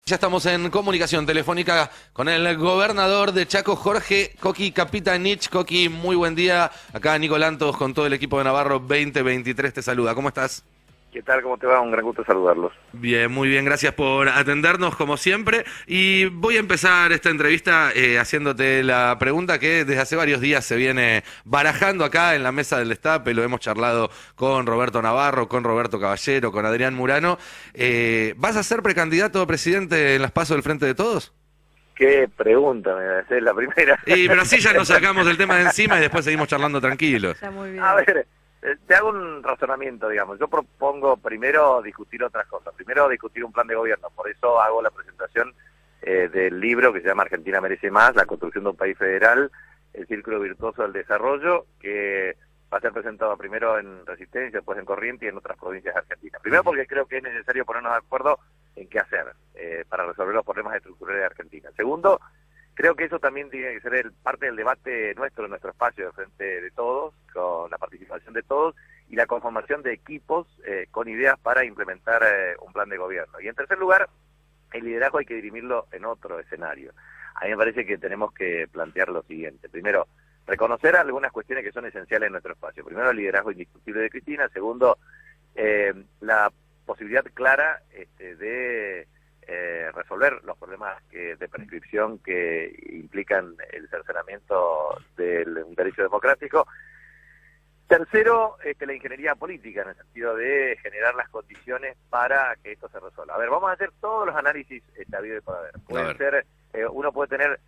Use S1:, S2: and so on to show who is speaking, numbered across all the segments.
S1: Ya estamos en comunicación telefónica con el gobernador de Chaco, Jorge Coqui Capitanich. Coqui, muy buen día. Acá Nico Lantos con todo el equipo de Navarro 2023 te saluda. ¿Cómo estás?
S2: ¿Qué tal? ¿Cómo te va? Un gran gusto saludarlos.
S1: Bien, muy bien. Gracias por atendernos como siempre. Y voy a empezar esta entrevista haciéndote la pregunta que desde hace varios días se viene barajando acá en la mesa del Destape. Lo hemos charlado con Roberto Navarro, con Roberto Caballero, con Adrián Murano. ¿Vas a ser precandidato a presidente en las PASO del Frente de Todos?
S2: Qué pregunta, me haces la primera.
S1: Pero así ya nos sacamos del tema de encima y después seguimos charlando tranquilos.
S3: Está muy bien.
S2: A ver, te hago un razonamiento, digamos. Yo propongo primero discutir otras cosas. Primero discutir un plan de gobierno. Por eso hago la presentación del libro que se llama Argentina merece más, la construcción de un país federal, el círculo virtuoso del desarrollo, que va a ser presentado primero en Resistencia, después en Corrientes y en otras provincias de Argentina. Primero porque creo que es necesario ponernos de acuerdo en qué hacer para resolver los problemas estructurales de Argentina. Segundo, creo que eso también tiene que ser parte del debate nuestro, en nuestro espacio de Frente de Todos, con la participación de todos y la conformación de equipos con ideas para implementar un plan de gobierno. Y en tercer lugar, el liderazgo hay que dirimirlo en otro escenario. A mí me parece que tenemos que plantear lo siguiente. Primero, reconocer algunas cuestiones que son esenciales en nuestro espacio. Primero, el liderazgo indiscutible de Cristina. Segundo, la posibilidad clara de resolver los problemas de prescripción que implican el cercenamiento de un derecho democrático. Tercero, la ingeniería política, en el sentido de generar las condiciones para que esto se resuelva. A ver, vamos a hacer todos los análisis habido y por haber. Puede ser, uno puede tener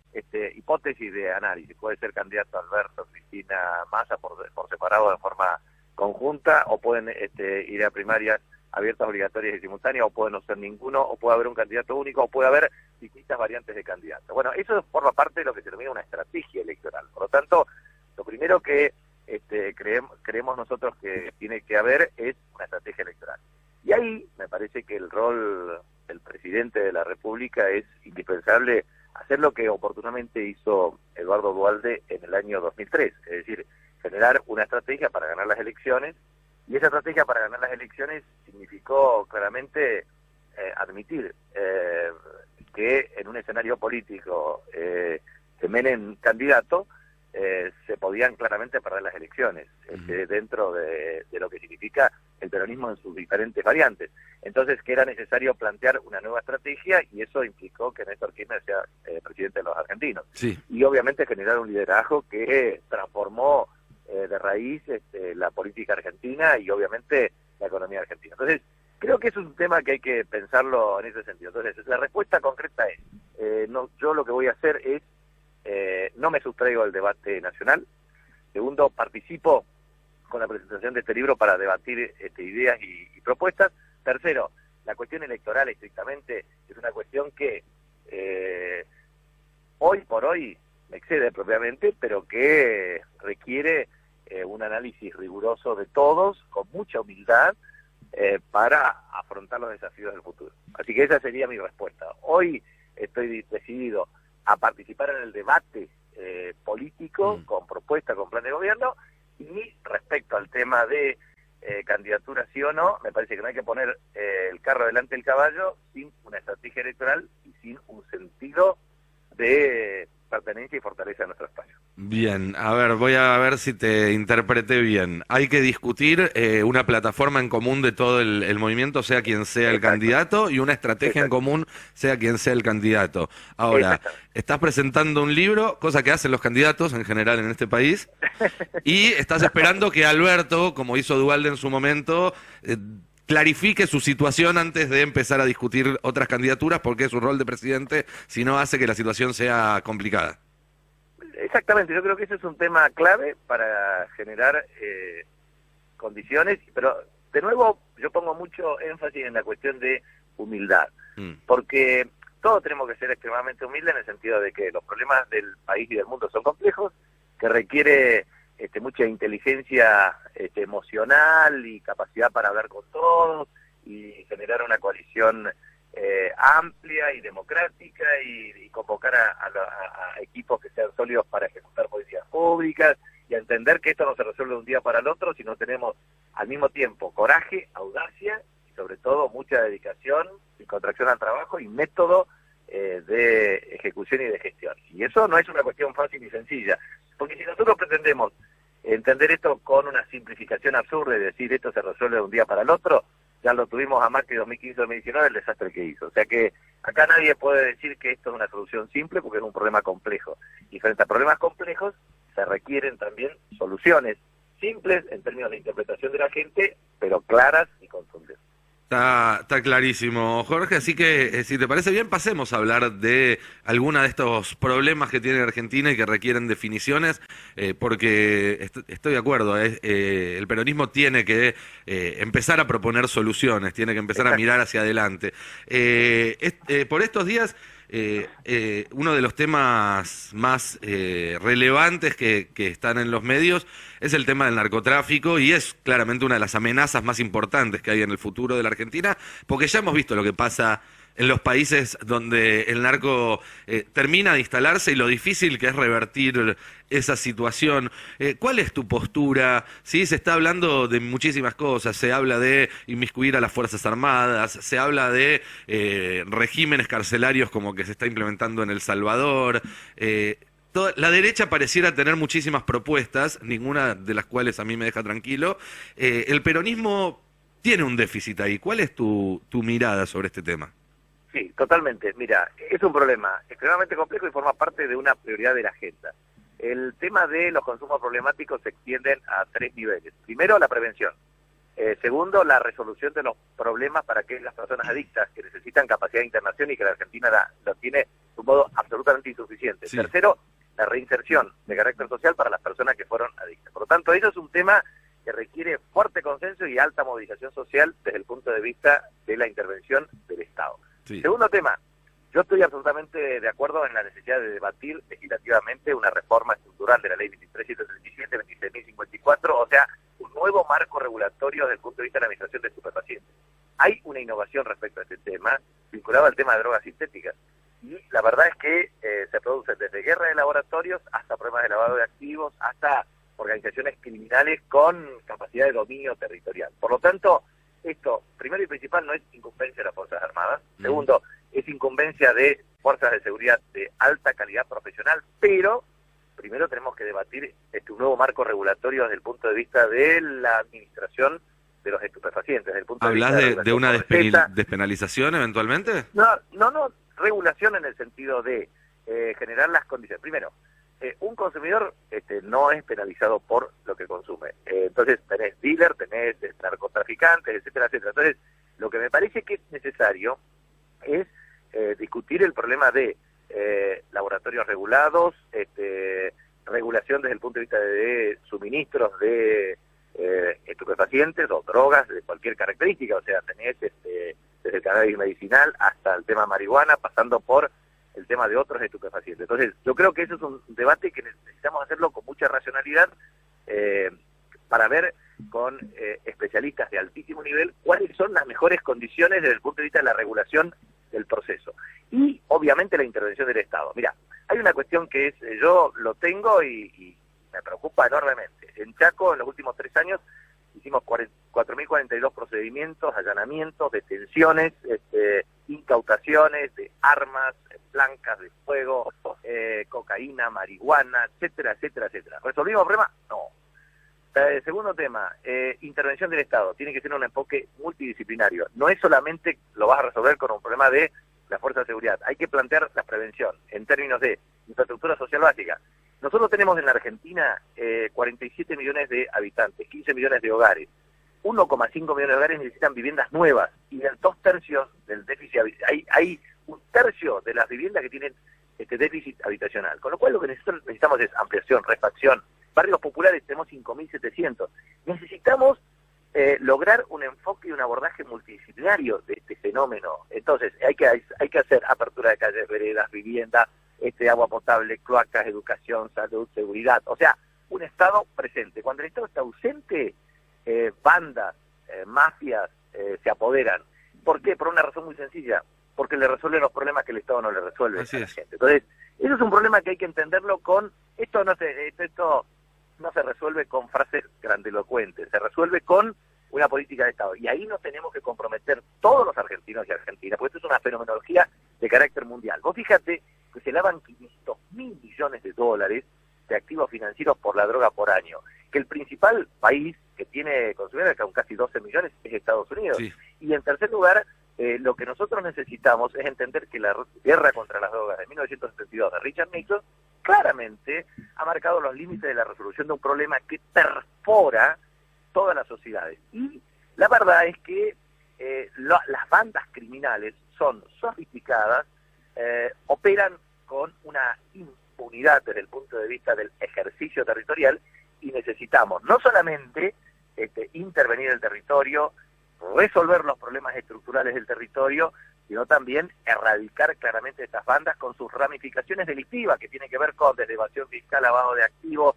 S2: hipótesis de análisis, puede ser candidato Alberto, Cristina, Massa por separado de forma conjunta, o pueden ir a primarias abiertas, obligatorias y simultáneas, o puede no ser ninguno, o puede haber un candidato único, o puede haber distintas variantes de candidatos. Bueno, eso forma parte de lo que se denomina una estrategia electoral. Por lo tanto, lo primero que creemos nosotros que tiene que haber es una estrategia electoral. Y ahí me parece que el rol del presidente de la República es indispensable hacer lo que oportunamente hizo Eduardo Duhalde en el año 2003, es decir, generar una estrategia para ganar las elecciones. Y esa estrategia para ganar las elecciones significó claramente admitir que en un escenario político que Menem candidato, se podían claramente perder las elecciones dentro de lo que significa el peronismo en sus diferentes variantes. Entonces, que era necesario plantear una nueva estrategia, y eso implicó que Néstor Kirchner sea presidente de los argentinos.
S1: Sí.
S2: Y obviamente generar un liderazgo que transformó de raíz la política argentina y obviamente la economía argentina. Entonces, creo que es un tema que hay que pensarlo en ese sentido. Entonces, la respuesta concreta es, yo lo que voy a hacer es, no me sustraigo del debate nacional. Segundo, participo con la presentación de este libro para debatir ideas y propuestas. Tercero, la cuestión electoral estrictamente es una cuestión que hoy por hoy me excede propiamente, pero que requiere un análisis riguroso de todos, con mucha humildad, para afrontar los desafíos del futuro. Así que esa sería mi respuesta. Hoy estoy decidido a participar en el debate político, con propuesta, con plan de gobierno, y respecto al tema de candidatura sí o no, me parece que no hay que poner el carro delante del caballo sin una estrategia electoral y sin un sentido de pertenencia y fortaleza de nuestro espacio.
S1: Bien, a ver, voy a ver si te interpreté bien. Hay que discutir una plataforma en común de todo el movimiento, sea quien sea el candidato, y una estrategia en común, sea quien sea el candidato. Ahora, estás presentando un libro, cosa que hacen los candidatos en general en este país, y estás esperando que Alberto, como hizo Duhalde en su momento, clarifique su situación antes de empezar a discutir otras candidaturas, porque es su rol de presidente, si no hace que la situación sea complicada.
S2: Exactamente, yo creo que ese es un tema clave para generar condiciones, pero de nuevo yo pongo mucho énfasis en la cuestión de humildad, porque todos tenemos que ser extremadamente humildes en el sentido de que los problemas del país y del mundo son complejos, que requiere mucha inteligencia emocional y capacidad para hablar con todos y generar una coalición amplia y democrática y convocar a equipos que sean sólidos para ejecutar políticas públicas y a entender que esto no se resuelve de un día para el otro, sino tenemos al mismo tiempo coraje, audacia y sobre todo mucha dedicación y contracción al trabajo y método de ejecución y de gestión. Y eso no es una cuestión fácil y sencilla, porque si nosotros pretendemos entender esto con una simplificación absurda y decir esto se resuelve de un día para el otro, ya lo tuvimos a Macri 2015-2019, el desastre que hizo. O sea que acá nadie puede decir que esto es una solución simple porque es un problema complejo. Y frente a problemas complejos se requieren también soluciones simples en términos de interpretación de la gente, pero claras y contundentes.
S1: Está clarísimo, Jorge, así que si te parece bien pasemos a hablar de alguna de estos problemas que tiene Argentina y que requieren definiciones, porque estoy de acuerdo, el peronismo tiene que empezar a proponer soluciones, tiene que empezar a mirar hacia adelante. Por estos días, uno de los temas más relevantes que están en los medios es el tema del narcotráfico y es claramente una de las amenazas más importantes que hay en el futuro de la Argentina, porque ya hemos visto lo que pasa en los países donde el narco termina de instalarse y lo difícil que es revertir esa situación. ¿Cuál es tu postura? Sí, se está hablando de muchísimas cosas, se habla de inmiscuir a las Fuerzas Armadas, se habla de regímenes carcelarios como que se está implementando en El Salvador. La derecha pareciera tener muchísimas propuestas, ninguna de las cuales a mí me deja tranquilo. El peronismo tiene un déficit ahí. ¿Cuál es tu mirada sobre este tema?
S2: Sí, totalmente. Mira, es un problema extremadamente complejo y forma parte de una prioridad de la agenda. El tema de los consumos problemáticos se extienden a 3 niveles. Primero, la prevención. Segundo, la resolución de los problemas para que las personas adictas que necesitan capacidad de internación y que la Argentina lo tiene de un modo absolutamente insuficiente. Sí. Tercero, la reinserción de carácter social para las personas que fueron adictas. Por lo tanto, eso es un tema que requiere fuerte consenso y alta movilización social desde el punto de vista de la intervención del Estado. Sí. Segundo tema, yo estoy absolutamente de acuerdo en la necesidad de debatir legislativamente una reforma estructural de la ley 23.137, 26.054, o sea, un nuevo marco regulatorio desde el punto de vista de la administración de estupefacientes. Hay una innovación respecto a este tema, vinculado al tema de drogas sintéticas, y la verdad es que se producen desde guerra de laboratorios hasta problemas de lavado de activos, hasta organizaciones criminales con capacidad de dominio territorial. Por lo tanto, esto, primero y principal, no es incumbencia de las Fuerzas Armadas. Segundo, es incumbencia de fuerzas de seguridad de alta calidad profesional, pero primero tenemos que debatir un nuevo marco regulatorio desde el punto de vista de la administración de los estupefacientes. Desde el punto
S1: ¿Hablas de una despenalización eventualmente?
S2: No, regulación en el sentido de generar las condiciones. Primero, un consumidor no es penalizado por lo que consume. Entonces tenés dealer, tenés narcotraficantes, etcétera, etcétera. Entonces, lo que me parece que es necesario es discutir el problema de laboratorios regulados, regulación desde el punto de vista de suministros de estupefacientes o drogas de cualquier característica. O sea, tenés desde el cannabis medicinal hasta el tema marihuana, pasando por el tema de otros estupefacientes. Entonces, yo creo que eso es un debate que necesitamos hacerlo con mucha racionalidad para ver con especialistas de altísimo nivel cuáles son las mejores condiciones desde el punto de vista de la regulación del proceso. Y, obviamente, la intervención del Estado. Mira, hay una cuestión que es, yo lo tengo y me preocupa enormemente. En Chaco, en los últimos 3 años, hicimos 4.042 procedimientos, allanamientos, detenciones, incautaciones de armas blancas de fuego, cocaína, marihuana, etcétera, etcétera, etcétera. ¿Resolvimos el problema? No. Segundo tema, intervención del Estado. Tiene que ser un enfoque multidisciplinario. No es solamente lo vas a resolver con un problema de la fuerza de seguridad. Hay que plantear la prevención en términos de infraestructura social básica. Nosotros tenemos en la Argentina 47 millones de habitantes, 15 millones de hogares. 1,5 millones de hogares necesitan viviendas nuevas y del 2/3 del déficit hay 1/3 de las viviendas que tienen déficit habitacional. Con lo cual lo que necesitamos es ampliación, refacción. Barrios populares tenemos 5.700. Necesitamos lograr un enfoque y un abordaje multidisciplinario de este fenómeno. Entonces hay que hacer apertura de calles, veredas, vivienda, agua potable, cloacas, educación, salud, seguridad. O sea, un Estado presente. Cuando el Estado está ausente, bandas, mafias se apoderan. ¿Por qué? Por una razón muy sencilla. Porque le resuelven los problemas que el Estado no le resuelve a la gente. Entonces, eso es un problema que hay que entenderlo con... Esto no se resuelve con frases grandilocuentes, se resuelve con una política de Estado. Y ahí nos tenemos que comprometer todos los argentinos y argentinas, porque esto es una fenomenología de carácter mundial. Vos fíjate que se lavan 500.000 millones de dólares de activos financieros por la droga por año, que el principal país que tiene consumidores, con casi 12 millones, es Estados Unidos.
S1: Sí.
S2: Y en tercer lugar, lo que nosotros necesitamos es entender que la guerra contra las drogas de 1972 de Richard Nixon claramente ha marcado los límites de la resolución de un problema que perfora todas las sociedades. Y la verdad es que las bandas criminales son sofisticadas, operan con una impunidad desde el punto de vista del ejercicio territorial, y necesitamos no solamente intervenir en el territorio, resolver los problemas estructurales del territorio, sino también erradicar claramente estas bandas con sus ramificaciones delictivas, que tienen que ver con desde evasión fiscal, lavado de activos,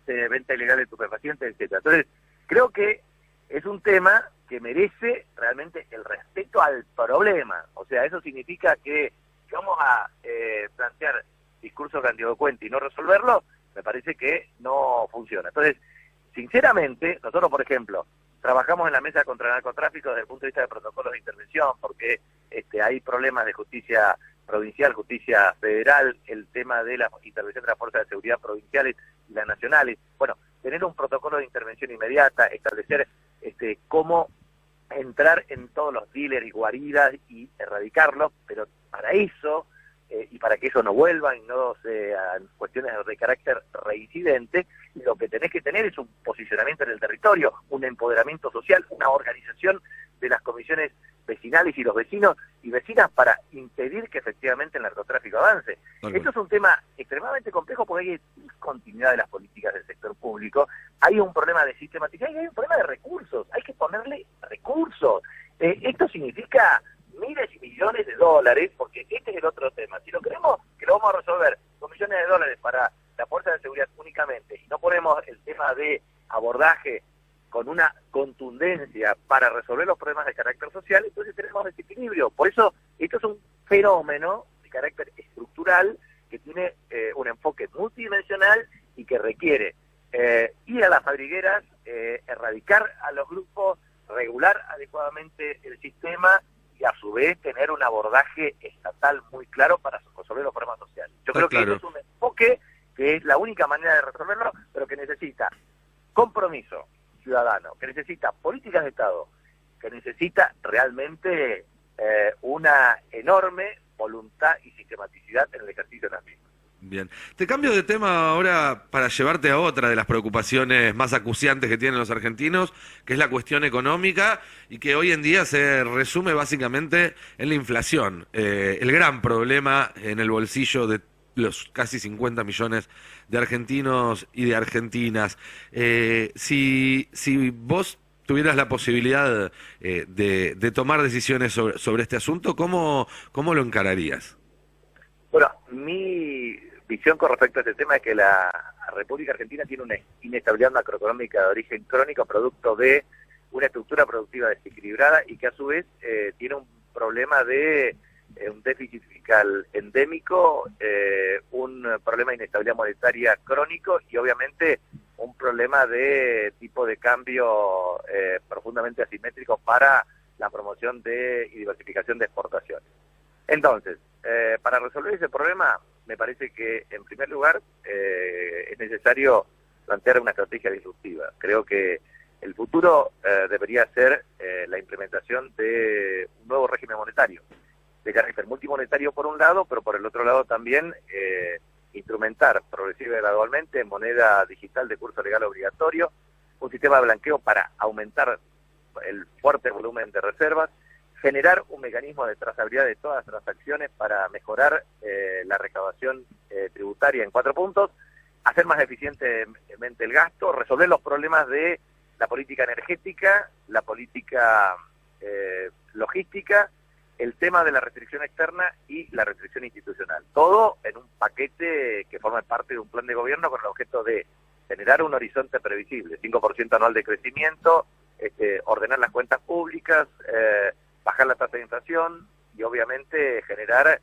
S2: venta ilegal de estupefacientes, etcétera. Entonces, creo que es un tema que merece realmente el respeto al problema. O sea, eso significa que vamos a plantear discursos grandilocuentes y no resolverlo, me parece que no funciona. Entonces, sinceramente, nosotros, por ejemplo, trabajamos en la mesa contra el narcotráfico desde el punto de vista de protocolos de intervención, porque hay problemas de justicia provincial, justicia federal, el tema de la intervención de las fuerzas de seguridad provinciales y las nacionales. Bueno, tener un protocolo de intervención inmediata, establecer cómo entrar en todos los dealers y guaridas y erradicarlos, pero para eso, y para que eso no vuelva y no sean cuestiones de carácter reincidente, lo que tenés que tener es un posicionamiento en el territorio, un empoderamiento social, una organización de las comisiones vecinales y los vecinos y vecinas para impedir que efectivamente el narcotráfico avance. Esto es un tema extremadamente complejo porque hay discontinuidad de las políticas del sector público, hay un problema de sistematización y hay un problema de recursos, hay que ponerle recursos. Esto significa miles y millones de dólares, porque este es el otro tema. Si lo queremos, que lo vamos a resolver con millones de dólares para la fuerza de seguridad únicamente, y no ponemos el tema de abordaje con una contundencia para resolver los problemas de carácter social, entonces tenemos desequilibrio. Por eso, esto es un fenómeno de carácter estructural que tiene un enfoque multidimensional y que requiere ir a las madrigueras, erradicar a los grupos, regular adecuadamente el sistema y a su vez tener un abordaje estatal muy claro para resolver los problemas sociales. Yo creo que eso es un enfoque que es la única manera de resolverlo, pero que necesita compromiso ciudadano, que necesita políticas de Estado, que necesita realmente una enorme voluntad y sistematicidad en el ejercicio de las mismas.
S1: Bien. Te cambio de tema ahora para llevarte a otra de las preocupaciones más acuciantes que tienen los argentinos, que es la cuestión económica y que hoy en día se resume básicamente en la inflación. El gran problema en el bolsillo de los casi 50 millones de argentinos y de argentinas. Si vos tuvieras la posibilidad de tomar decisiones sobre este asunto, ¿cómo lo encararías?
S2: Bueno, mi visión con respecto a este tema es que la República Argentina tiene una inestabilidad macroeconómica de origen crónico producto de una estructura productiva desequilibrada y que a su vez tiene un problema de un déficit fiscal endémico, un problema de inestabilidad monetaria crónico y obviamente un problema de tipo de cambio profundamente asimétrico para la promoción y diversificación de exportaciones. Entonces, para resolver ese problema, me parece que, en primer lugar, es necesario plantear una estrategia disruptiva. Creo que el futuro debería ser la implementación de un nuevo régimen monetario, de carácter multimonetario por un lado, pero por el otro lado también instrumentar progresiva y gradualmente moneda digital de curso legal obligatorio, un sistema de blanqueo para aumentar el fuerte volumen de reservas, generar un mecanismo de trazabilidad de todas las transacciones para mejorar la recaudación tributaria en 4 puntos, hacer más eficientemente el gasto, resolver los problemas de la política energética, la política logística, el tema de la restricción externa y la restricción institucional. Todo en un paquete que forma parte de un plan de gobierno con el objeto de generar un horizonte previsible, 5% anual de crecimiento, ordenar las cuentas públicas, bajar la tasa de inflación y obviamente generar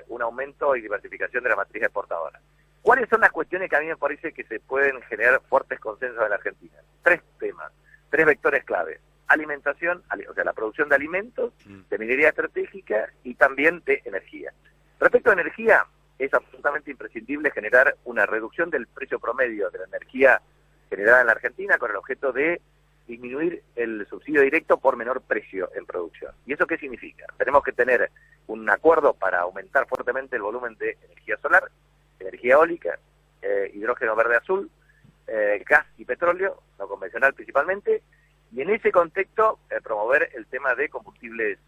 S2: un aumento y diversificación de la matriz exportadora. ¿Cuáles son las cuestiones que a mí me parece que se pueden generar fuertes consensos en la Argentina? 3 temas, 3 vectores clave. alimentación, o sea, la producción de alimentos, de minería estratégica y también de energía. Respecto a energía, es absolutamente imprescindible generar una reducción del precio promedio de la energía generada en la Argentina con el objeto de disminuir el subsidio directo por menor precio en producción. ¿Y eso qué significa? Tenemos que tener un acuerdo para aumentar fuertemente el volumen de energía solar, energía eólica, hidrógeno verde azul, gas y petróleo, no convencional principalmente, y en ese contexto promover el tema de combustibles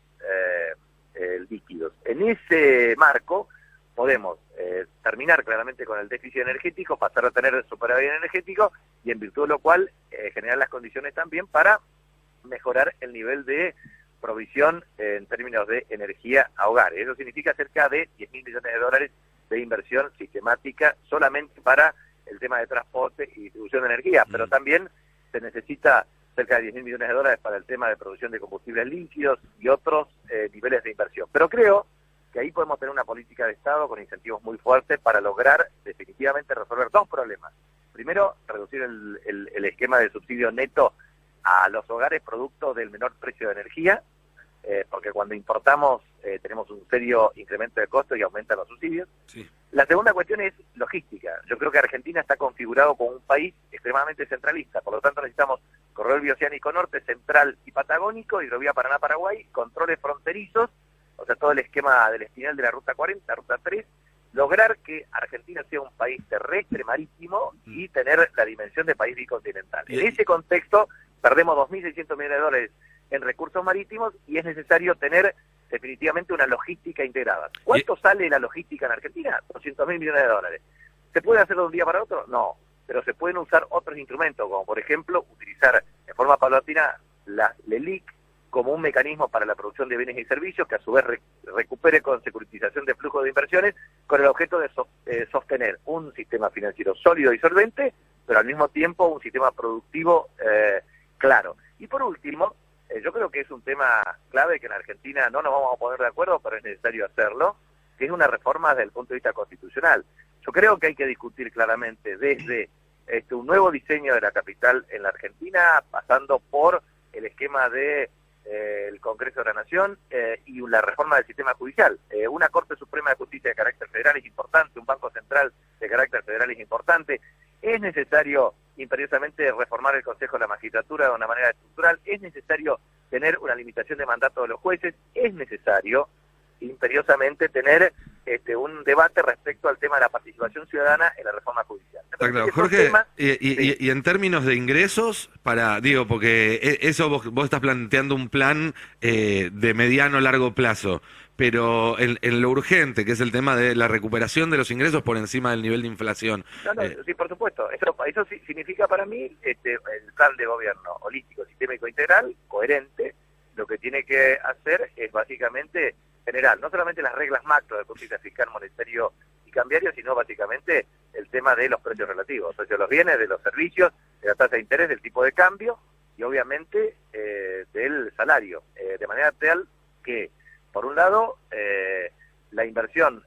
S2: líquidos. En ese marco podemos terminar claramente con el déficit energético, pasar a tener superávit energético y en virtud de lo cual generar las condiciones también para mejorar el nivel de provisión en términos de energía a hogares. Eso significa cerca de 10.000 millones de dólares de inversión sistemática solamente para el tema de transporte y distribución de energía, pero también se necesita cerca de 10.000 millones de dólares para el tema de producción de combustibles líquidos y otros niveles de inversión. Pero creo que ahí podemos tener una política de Estado con incentivos muy fuertes para lograr definitivamente resolver dos problemas. Primero, reducir el esquema de subsidio neto a los hogares producto del menor precio de energía, porque cuando importamos tenemos un serio incremento de costos y aumentan los subsidios. Sí. La segunda cuestión es logística. Yo creo que Argentina está configurado como un país extremadamente centralista, por lo tanto necesitamos corredor bioceánico norte, central y patagónico, hidrovía Paraná-Paraguay, controles fronterizos, o sea, todo el esquema del espinal de la Ruta 40, Ruta 3, lograr que Argentina sea un país terrestre, marítimo, y tener la dimensión de país bicontinental. En ese contexto, perdemos 2.600 millones de dólares en recursos marítimos y es necesario tener definitivamente una logística integrada. ¿Cuánto sale la logística en Argentina? 200.000 millones de dólares. ¿Se puede hacer de un día para otro? No, pero se pueden usar otros instrumentos, como por ejemplo, utilizar en forma paulatina la LELIC, como un mecanismo para la producción de bienes y servicios que a su vez recupere con securitización de flujo de inversiones con el objeto de sostener un sistema financiero sólido y solvente, pero al mismo tiempo un sistema productivo claro. Y por último, yo creo que es un tema clave que en Argentina no nos vamos a poner de acuerdo, pero es necesario hacerlo, que es una reforma desde el punto de vista constitucional. Yo creo que hay que discutir claramente desde un nuevo diseño de la capital en la Argentina, pasando por el esquema de el Congreso de la Nación y la reforma del sistema judicial. Una Corte Suprema de Justicia de carácter federal es importante, un Banco Central de carácter federal es importante. Es necesario imperiosamente reformar el Consejo de la Magistratura de una manera estructural, es necesario tener una limitación de mandato de los jueces, es necesario imperiosamente tener un debate respecto al tema de la participación ciudadana en la reforma judicial.
S1: Está claro, Jorge, y en términos de ingresos, porque eso vos estás planteando un plan de mediano a largo plazo, pero en lo urgente, que es el tema de la recuperación de los ingresos por encima del nivel de inflación.
S2: Sí, por supuesto. Eso sí significa para mí el plan de gobierno holístico, sistémico, integral, coherente. Lo que tiene que hacer es básicamente generar no solamente las reglas macro del punto de vista fiscal, monetario y cambiario, sino básicamente el tema de los precios relativos, o sea, de los bienes, de los servicios, de la tasa de interés, del tipo de cambio y obviamente del salario, de manera tal que, por un lado, la inversión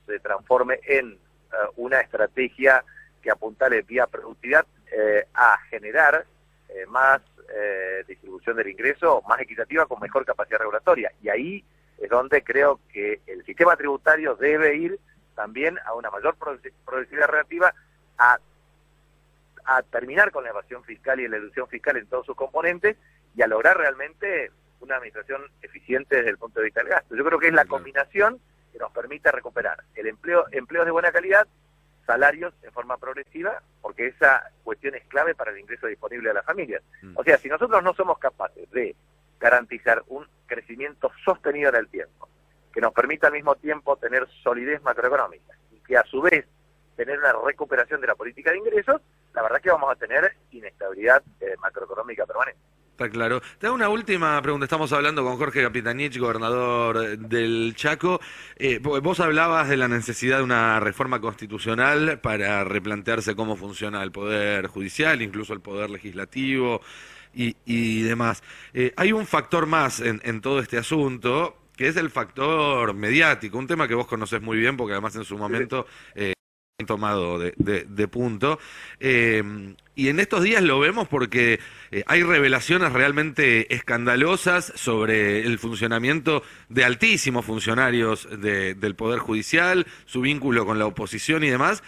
S2: se transforme en una estrategia que apuntale vía productividad a generar más distribución del ingreso, más equitativa, con mejor capacidad regulatoria. Y ahí es donde creo que el sistema tributario debe ir también a una mayor progresividad relativa, a terminar con la evasión fiscal y la elusión fiscal en todos sus componentes y a lograr realmente una administración eficiente desde el punto de vista del gasto. Yo creo que es la combinación que nos permite recuperar el empleos de buena calidad, salarios en forma progresiva, porque esa cuestión es clave para el ingreso disponible de las familias. O sea, si nosotros no somos capaces de garantizar un crecimiento sostenido en el tiempo, que nos permita al mismo tiempo tener solidez macroeconómica y que a su vez tener una recuperación de la política de ingresos, la verdad que vamos a tener inestabilidad macroeconómica permanente.
S1: Está claro. Te hago una última pregunta. Estamos hablando con Jorge Capitanich, gobernador del Chaco. Vos hablabas de la necesidad de una reforma constitucional para replantearse cómo funciona el Poder Judicial, incluso el Poder Legislativo y demás. Hay un factor más en todo este asunto, que es el factor mediático, un tema que vos conocés muy bien, porque además en su momento tomado de punto. Y en estos días lo vemos porque hay revelaciones realmente escandalosas sobre el funcionamiento de altísimos funcionarios del Poder Judicial, su vínculo con la oposición y demás.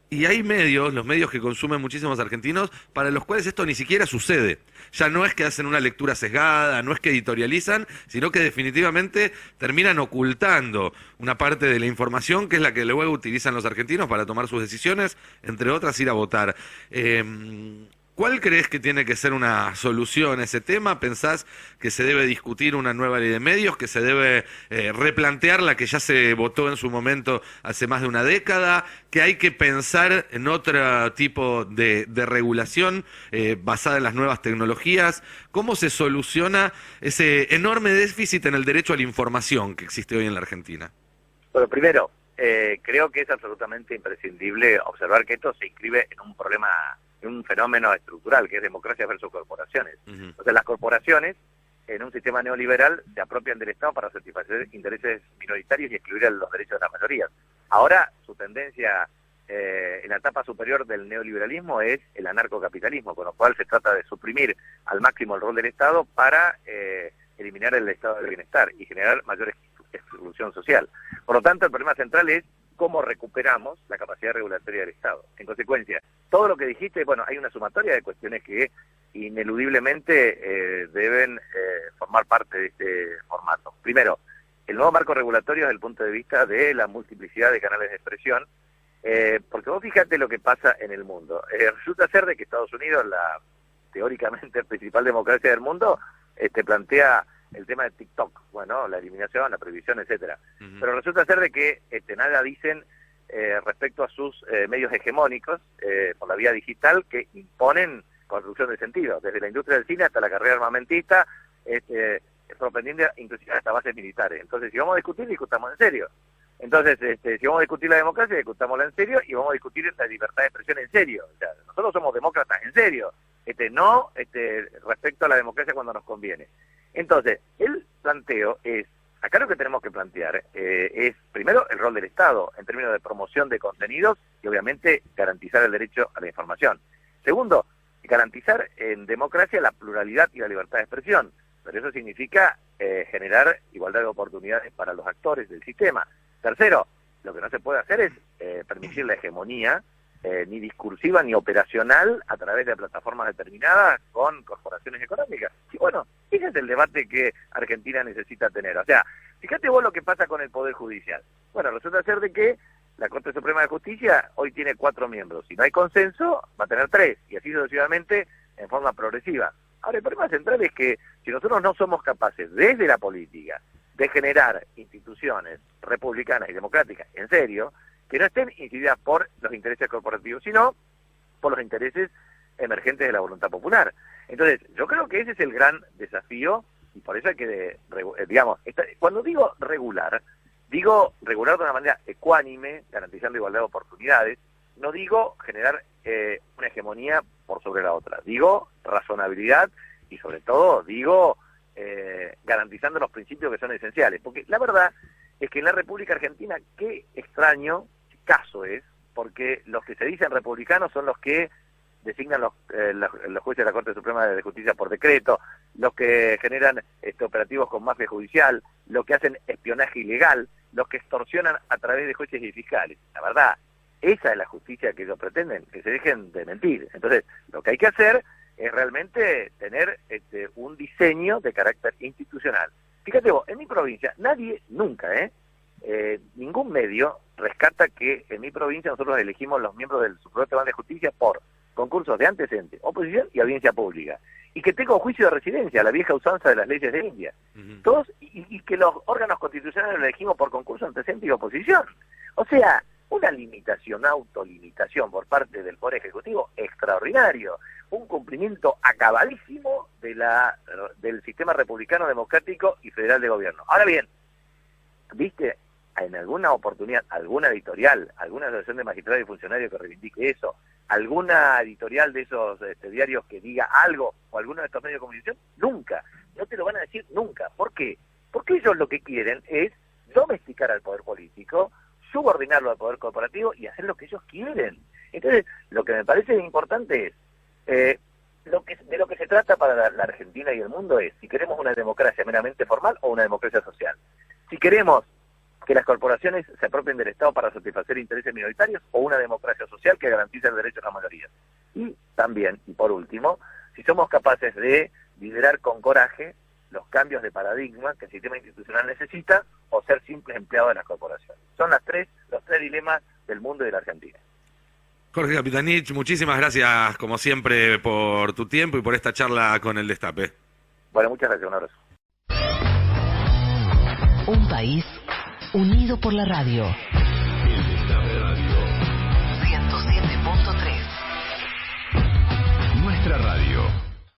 S1: Y hay medios, los medios que consumen muchísimos argentinos, para los cuales esto ni siquiera sucede. Ya no es que hacen una lectura sesgada, no es que editorializan, sino que definitivamente terminan ocultando una parte de la información que es la que luego utilizan los argentinos para tomar sus decisiones, entre otras ir a votar. ¿Cuál crees que tiene que ser una solución a ese tema? ¿Pensás que se debe discutir una nueva ley de medios, que se debe replantear la que ya se votó en su momento hace más de una década, que hay que pensar en otro tipo de regulación basada en las nuevas tecnologías? ¿Cómo se soluciona ese enorme déficit en el derecho a la información que existe hoy en la Argentina?
S2: Bueno, primero, creo que es absolutamente imprescindible observar que esto se inscribe en un problema, en un fenómeno estructural, que es democracia versus corporaciones. Entonces, las corporaciones, en un sistema neoliberal, se apropian del Estado para satisfacer intereses minoritarios y excluir los derechos de las mayorías. Ahora, su tendencia en la etapa superior del neoliberalismo es el anarcocapitalismo, con lo cual se trata de suprimir al máximo el rol del Estado para eliminar el estado del bienestar y generar mayor exclusión social. Por lo tanto, el problema central es cómo recuperamos la capacidad regulatoria del Estado. En consecuencia, todo lo que dijiste, bueno, hay una sumatoria de cuestiones que ineludiblemente deben formar parte de este formato. Primero, el nuevo marco regulatorio desde el punto de vista de la multiplicidad de canales de expresión, porque vos fíjate lo que pasa en el mundo. Resulta ser de que Estados Unidos, la teóricamente principal democracia del mundo, plantea el tema de TikTok, bueno, la eliminación, la prohibición, etcétera. Pero resulta ser de que nada dicen respecto a sus medios hegemónicos por la vía digital que imponen construcción de sentido, desde la industria del cine hasta la carrera armamentista, sorprendiendo inclusive hasta bases militares. Entonces, si vamos a discutir, discutamos en serio. Entonces, si vamos a discutir la democracia, discutámosla en serio y vamos a discutir la libertad de expresión en serio. O sea, nosotros somos demócratas en serio, no respecto a la democracia cuando nos conviene. Entonces, el planteo es, acá lo que tenemos que plantear es, primero, el rol del Estado en términos de promoción de contenidos y, obviamente, garantizar el derecho a la información. Segundo, garantizar en democracia la pluralidad y la libertad de expresión, pero eso significa generar igualdad de oportunidades para los actores del sistema. Tercero, lo que no se puede hacer es permitir la hegemonía ni discursiva ni operacional a través de plataformas determinadas con corporaciones económicas. Y bueno, ese es el debate que Argentina necesita tener. O sea, fíjate vos lo que pasa con el Poder Judicial. Bueno, resulta ser de que la Corte Suprema de Justicia hoy tiene 4 miembros. Si no hay consenso, va a tener 3, y así sucesivamente en forma progresiva. Ahora, el problema central es que si nosotros no somos capaces, desde la política, de generar instituciones republicanas y democráticas, en serio, que no estén incididas por los intereses corporativos, sino por los intereses emergentes de la voluntad popular. Entonces, yo creo que ese es el gran desafío, y por eso hay que, cuando digo regular de una manera ecuánime, garantizando igualdad de oportunidades, no digo generar una hegemonía por sobre la otra, digo razonabilidad y sobre todo digo garantizando los principios que son esenciales, porque la verdad es que en la República Argentina, qué extraño caso es, porque los que se dicen republicanos son los que designan los jueces de la Corte Suprema de Justicia por decreto, los que generan operativos con mafia judicial, los que hacen espionaje ilegal, los que extorsionan a través de jueces y fiscales. La verdad, esa es la justicia que ellos pretenden, que se dejen de mentir. Entonces, lo que hay que hacer es realmente tener un diseño de carácter institucional. Fíjate vos, en mi provincia, nadie, nunca, ningún medio rescata que en mi provincia nosotros elegimos los miembros del Supremo Tribunal de Justicia por concursos de antecedentes, oposición y audiencia pública. Y que tengo juicio de residencia, la vieja usanza de las leyes de India. Todos, y que los órganos constitucionales los elegimos por concurso, antecedente y oposición. O sea, una limitación, autolimitación por parte del Poder Ejecutivo extraordinario, un cumplimiento acabadísimo del sistema republicano, democrático y federal de gobierno. Ahora bien, ¿viste en alguna oportunidad, alguna editorial, alguna asociación de magistrados y funcionarios que reivindique eso, alguna editorial de esos diarios que diga algo, o alguno de estos medios de comunicación? Nunca, no te lo van a decir nunca. ¿Por qué? Porque ellos lo que quieren es domesticar al poder político, subordinarlo al poder corporativo y hacer lo que ellos quieren. Entonces, lo que me parece importante es, de lo que se trata para la Argentina y el mundo es si queremos una democracia meramente formal o una democracia social. Si queremos que las corporaciones se apropien del Estado para satisfacer intereses minoritarios o una democracia social que garantice el derecho a la mayoría. Y también, y por último, si somos capaces de liderar con coraje los cambios de paradigma que el sistema institucional necesita o ser simples empleados de las corporaciones. Son los tres dilemas del mundo y de la Argentina.
S1: Jorge Capitanich, muchísimas gracias, como siempre, por tu tiempo y por esta charla con El Destape.
S2: Bueno, muchas gracias, un abrazo.
S3: Un país unido por la radio.